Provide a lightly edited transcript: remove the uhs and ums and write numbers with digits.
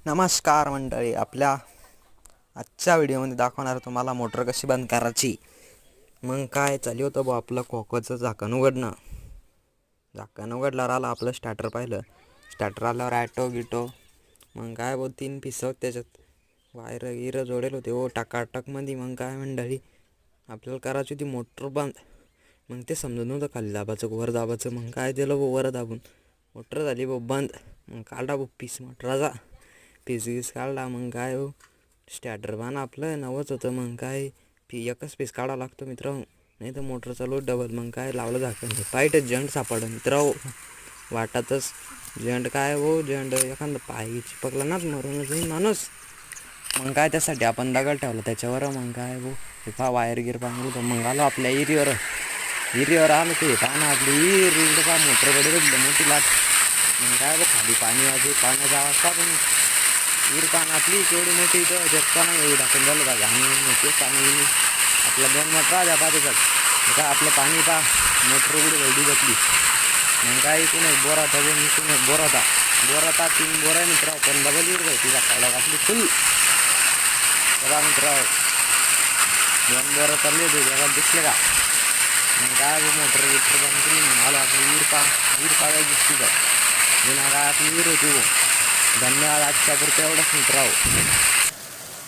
नमस्कार मंडळी, आपल्या आजच्या व्हिडिओमध्ये दाखवणार तुम्हाला मोटर कशी बंद करायची. मग काय चालू होतं बा, आपलं खोकचं झाकण उघडणं. झाकण उघडल्यावर आलं आपलं स्टार्टर. पाहिलं स्टार्टर आल्यावर ॲटो गिटो. मग काय बो 3 पिस त्याच्यात वायर गिरं जोडेल होते हो टाकाटकमध्ये. मग काय मंडळी, आपल्याला करायची होती मोटर बंद. मग ते समजून नव्हतं खाली दाबाचं वर दाबाचं. मग काय दिलं बो वर दाबून, मोटर झाली बो बंद. मग काढा बो पीस मोटराचा, पीस काढला. मग काय हो, स्टार्टर पण आपलं नवंच होतं. मग काय एकच पीस काढावं लागतो मित्र, नाही तर मोटरचा लोड डबल. मग काय लावलं झाकण, पाईटच जंट सापडलं मित्र वाटातच. जंट काय हो, जंट एखादं पाय चिपकला नाच मरूनच जाईल माणूस. मग काय त्यासाठी आपण दगड ठेवला त्याच्यावर. मग काय हो, वायर गिर पांगलं होतं. मग आलो आपल्या हिरीवर आलो. ते पाहणं आपली हिर पा मोटरकडे मोठी लाट. मग काय बघ खाली पाणी वाजू, पाण्याचा आवाज का पण विहीर पान आपली केवढी मोठी. इथं जगता नाही टाकून झालं का घाणी पाणी. आपल्या 2 मोटर आल्या पाहिजेत का आपलं पाणी पा मोटर उघडी वेळी घेतली. मग काय इथून एक बोरा होता, इथून एक बोर होता. 3 बोरा मित्र पण डबल विहीर होती. सकाळला आपली फुल बघा मित्र, 2 बोरं चालली होती जगात दिसले का. मग काय मोटर बंद केली. मग आलो आपली विहीर पाहायला दिसती का. जुना काय आपली विहीर होती. धन्यवाद, आजच्या पुरतं एवढंच मित्र.